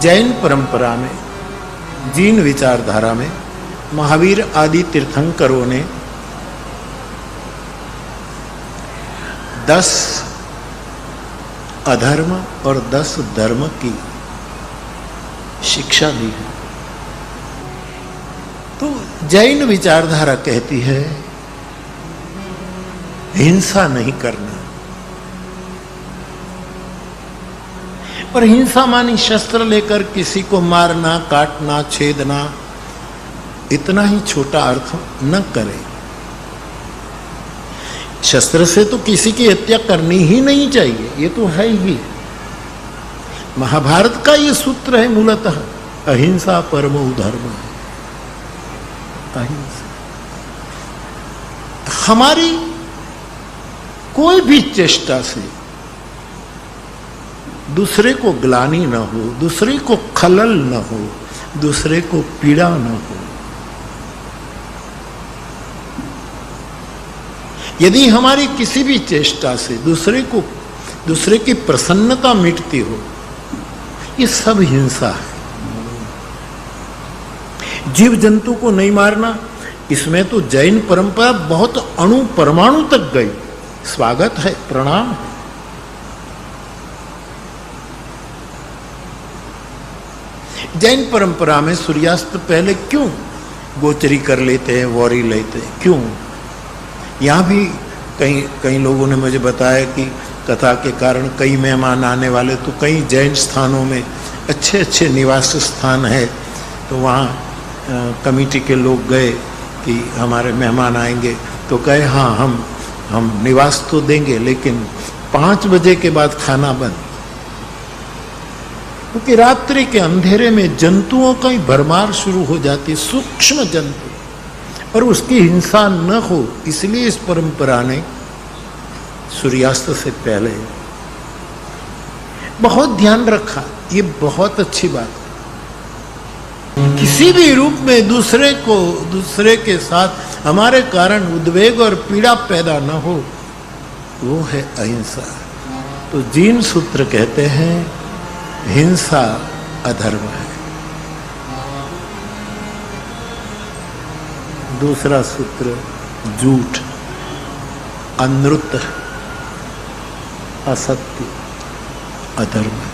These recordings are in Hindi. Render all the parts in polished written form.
जैन परंपरा में, जीन विचारधारा में महावीर आदि तीर्थंकरों ने 10 अधर्म और 10 धर्म की शिक्षा दी है। तो जैन विचारधारा कहती है हिंसा नहीं करना, और हिंसा मानी शस्त्र लेकर किसी को मारना, काटना, छेदना, इतना ही छोटा अर्थ न करें। शस्त्र से तो किसी की हत्या करनी ही नहीं चाहिए, ये तो है ही। महाभारत का ये सूत्र है मूलतः, अहिंसा परमो धर्म। अहिंसा हमारी कोई भी चेष्टा से दूसरे को ग्लानि न हो, दूसरे को खलल न हो, दूसरे को पीड़ा न हो। यदि हमारी किसी भी चेष्टा से दूसरे की प्रसन्नता मिटती हो, ये सब हिंसा है। जीव जंतु को नहीं मारना, इसमें तो जैन परंपरा बहुत अणु परमाणु तक गई। स्वागत है, प्रणाम है। जैन परंपरा में सूर्यास्त पहले क्यों गोचरी कर लेते हैं, वॉरी लेते हैं, क्यों? यहाँ भी कई लोगों ने मुझे बताया कि कथा के कारण कई मेहमान आने वाले, तो कई जैन स्थानों में अच्छे अच्छे निवास स्थान है, तो वहाँ कमेटी के लोग गए कि हमारे मेहमान आएंगे, तो कहे हाँ हम निवास तो देंगे, लेकिन 5 बजे के बाद खाना बंद, क्योंकि रात्रि के अंधेरे में जंतुओं का ही भरमार शुरू हो जाती, सूक्ष्म जंतु, और उसकी हिंसा न हो, इसलिए इस परंपरा ने सूर्यास्त से पहले बहुत ध्यान रखा। ये बहुत अच्छी बात है। किसी भी रूप में दूसरे के साथ हमारे कारण उद्वेग और पीड़ा पैदा न हो, वो है अहिंसा। तो जीन सूत्र कहते हैं हिंसा अधर्म है। दूसरा सूत्र झूठ, अनृत, असत्य, अधर्म है।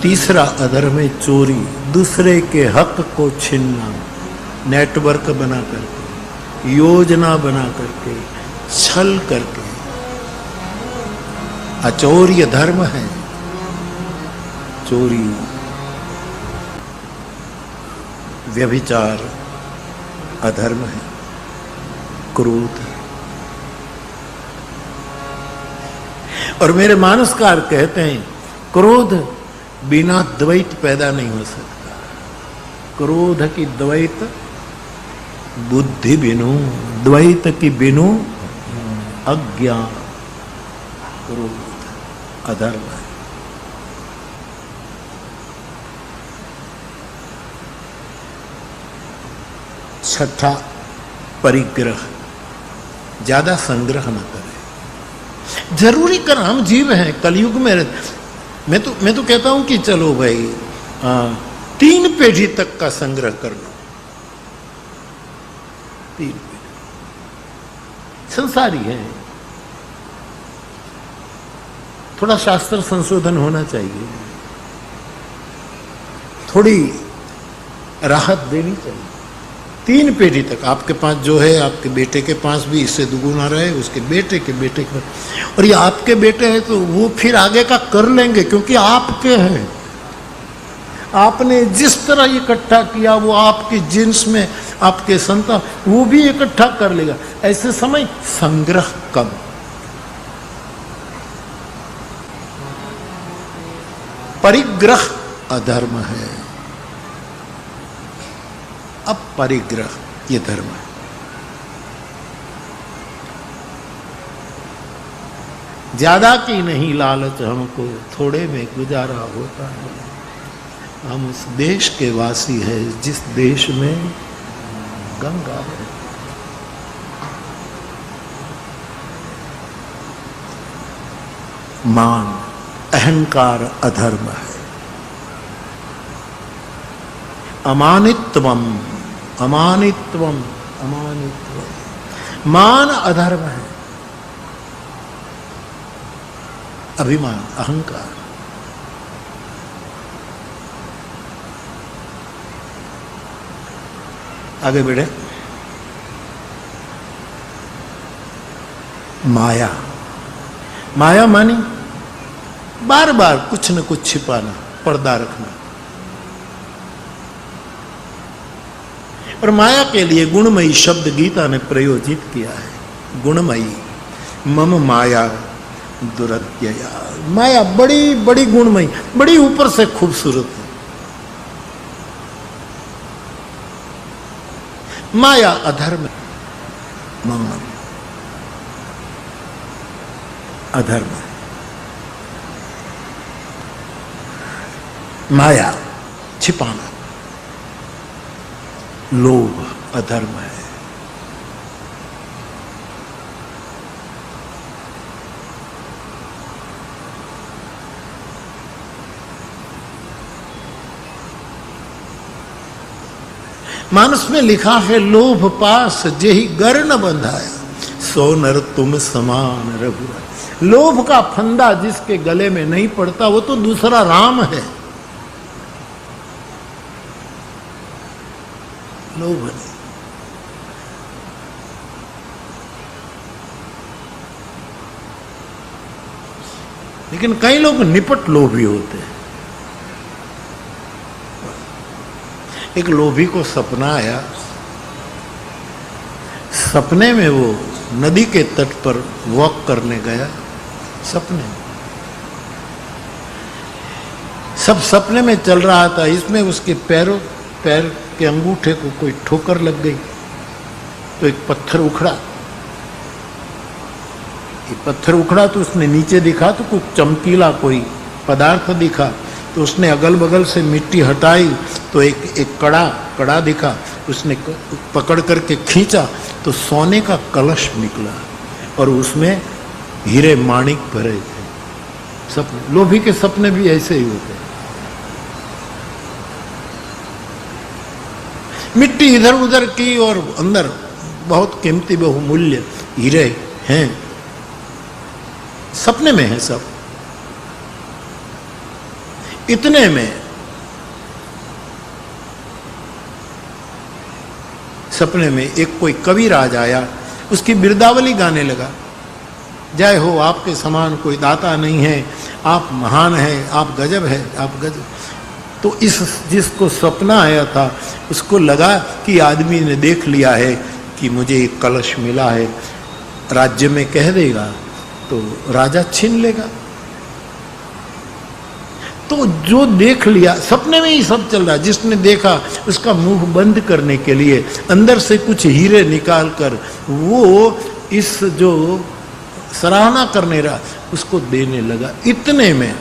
तीसरा अधर्म है चोरी, दूसरे के हक को छीनना, नेटवर्क बना करके, योजना बना करके, छल करके। अचौर्य धर्म है चोरी, व्यभिचार अधर्म है, क्रोध। और मेरे मानसकार कहते हैं क्रोध बिना द्वैत पैदा नहीं हो सकता। क्रोध की द्वैत बुद्धि बिनु, द्वैत की बिनु अज्ञान। क्रोध अधर्म है। छठा परिग्रह, ज्यादा संग्रह न करें। जरूरी कर, हम जीव हैं, कलयुग में मैं तो कहता हूं कि चलो भाई 3 पीढ़ी तक का संग्रह कर लो। 3 पीढ़ी संसारी है, थोड़ा शास्त्र संशोधन होना चाहिए, थोड़ी राहत देनी चाहिए। 3 पीढ़ी तक आपके पास जो है, आपके बेटे के पास भी इससे दुगुना रहे, उसके बेटे के बेटे के, और ये आपके बेटे हैं तो वो फिर आगे का कर लेंगे, क्योंकि आपके हैं। आपने जिस तरह इकट्ठा किया, वो आपकी जिन्स में आपके संतान वो भी इकट्ठा कर लेगा। ऐसे समय संग्रह कम। परिग्रह अधर्म है, अब परिग्रह ये धर्म है। ज्यादा की नहीं लालच हमको, थोड़े में गुजारा होता है। हम उस देश के वासी हैं जिस देश में गंगा है। मान, अहंकार अधर्म है। अमानित्वम अमानित्वम अमानित्वम, मान अधर्म है। अभिमान अहंकार। आगे बढ़े। माया, माया मानी बार बार कुछ न कुछ छिपाना, पर्दा रखना। और माया के लिए गुणमयी शब्द गीता ने प्रयोजित किया है। गुणमयी, मम माया दुरत्यया। माया बड़ी बड़ी गुणमयी, बड़ी ऊपर से खूबसूरत है। माया अधर्म, मम अधर्म। माया छिपाना, लोभ अधर्म है। मानस में लिखा है, लोभ पास जेहि गर न बंधाया, सो नर तुम समान रघुवर। लोभ का फंदा जिसके गले में नहीं पड़ता वो तो दूसरा राम है। लोभ नहीं। लेकिन कई लोग निपट लोभी होते हैं। एक लोभी को सपना आया, सपने में वो नदी के तट पर वॉक करने गया। सपने सब सपने में चल रहा था। इसमें उसके पैर के अंगूठे को कोई ठोकर लग गई तो एक पत्थर उखड़ा। ये पत्थर उखड़ा तो उसने नीचे देखा तो कुछ चमकीला कोई पदार्थ दिखा। तो उसने अगल बगल से मिट्टी हटाई तो एक कड़ा दिखा। उसने पकड़ करके खींचा तो सोने का कलश निकला और उसमें हीरे माणिक भरे थे। सपने, लोभी के सपने भी ऐसे ही होते हैं। मिट्टी इधर उधर की और अंदर बहुत कीमती बहुमूल्य हीरे हैं, सपने में है सब। इतने में सपने में एक कोई कविराज आया, उसकी बिरदावली गाने लगा। जय हो, आपके समान कोई दाता नहीं है, आप महान हैं, आप गजब है, आप गजब। तो इस जिसको सपना आया था उसको लगा कि आदमी ने देख लिया है कि मुझे एक कलश मिला है, राज्य में कह देगा तो राजा छीन लेगा। तो जो देख लिया, सपने में ही सब चल रहा, जिसने देखा उसका मुंह बंद करने के लिए अंदर से कुछ हीरे निकाल कर वो इस जो सराहना करने रहा उसको देने लगा। इतने में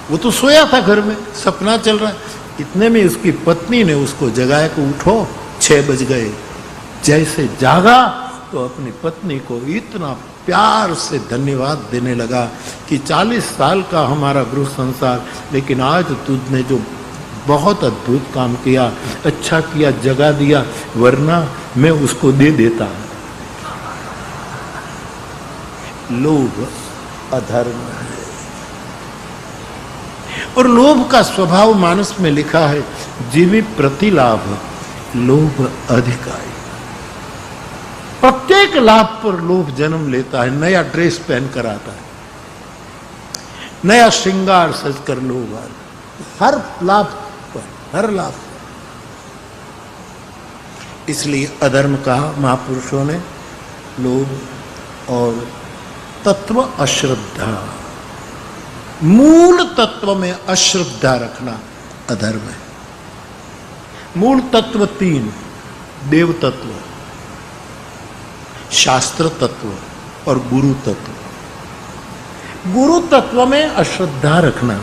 वो तो सोया था घर में, सपना चल रहा है। इतने में उसकी पत्नी ने उसको जगाया कि उठो, 6 बज गए। जैसे जागा तो अपनी पत्नी को इतना प्यार से धन्यवाद देने लगा कि 40 साल का हमारा गृह संसार, लेकिन आज तुझने जो बहुत अद्भुत काम किया, अच्छा किया, जगा दिया, वरना मैं उसको दे देता। लोभ अधर्म है। और लोभ का स्वभाव मानस में लिखा है, जीवी प्रतिलाभ लोभ अधिकारी। प्रत्येक लाभ पर लोभ जन्म लेता है। नया ड्रेस पहन कर आता है, नया श्रृंगार सज कर लोभ आता है, हर लाभ पर, हर लाभ। इसलिए अधर्म कहा महापुरुषों ने, लोभ। और तत्व अश्रद्धा, मूल तत्व में अश्रद्धा रखना अधर्म है। मूल तत्व 3, देव तत्व, शास्त्र तत्व और गुरु तत्व। गुरु तत्व में अश्रद्धा रखना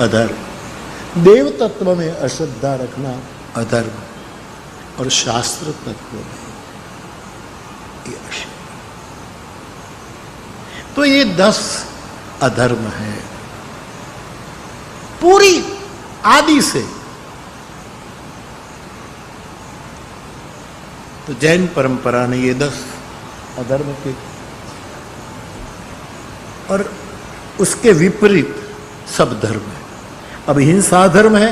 अधर्म, देव तत्व में अश्रद्धा रखना अधर्म, और शास्त्र तत्व में ये अश्रद्धा। तो ये 10 अधर्म है। पूरी आदि से। तो जैन परंपरा ने ये 10 अधर्म के और उसके विपरीत सब धर्म है। अब हिंसा धर्म है,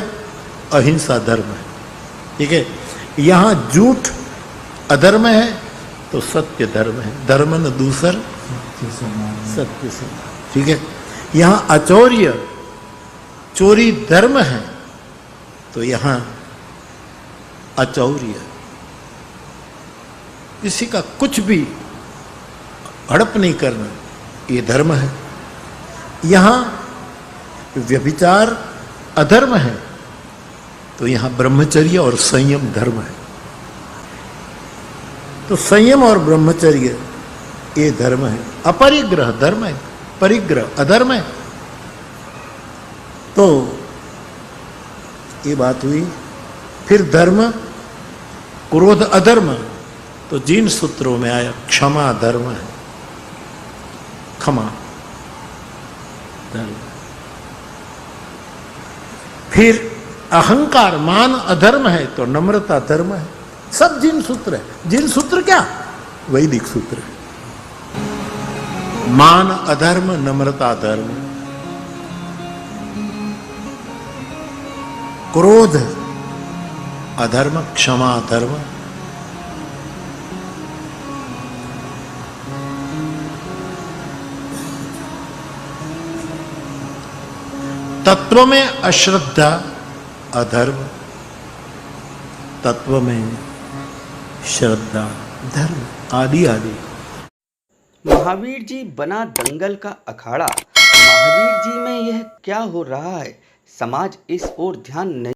अहिंसा धर्म है। ठीक है, यहां झूठ अधर्म है तो सत्य धर्म है। धर्म न दूसर सत्य से। ठीक है, यहां अचौर्य चोरी धर्म है तो यहां अचौर्य किसी का कुछ भी हड़प नहीं करना ये धर्म है। यहां व्यभिचार अधर्म है तो यहां ब्रह्मचर्य और संयम धर्म है। तो संयम और ब्रह्मचर्य ये धर्म है। अपरिग्रह धर्म है, परिग्रह अधर्म है। तो ये बात हुई। फिर धर्म, क्रोध अधर्म, तो जिन सूत्रों में आया क्षमा धर्म है। क्षमा धर्म। फिर अहंकार मान अधर्म है तो नम्रता धर्म है। सब जिन सूत्र है। जिन सूत्र क्या? वैदिक सूत्र है। मान अधर्म, नम्रता धर्म, क्रोध अधर्म, क्षमा धर्म। तत्व में अश्रद्धा अधर्म, तत्व में श्रद्धा धर्म, आदि आदि। महावीर जी बना दंगल का अखाड़ा। महावीर जी में यह क्या हो रहा है? समाज इस ओर ध्यान नहीं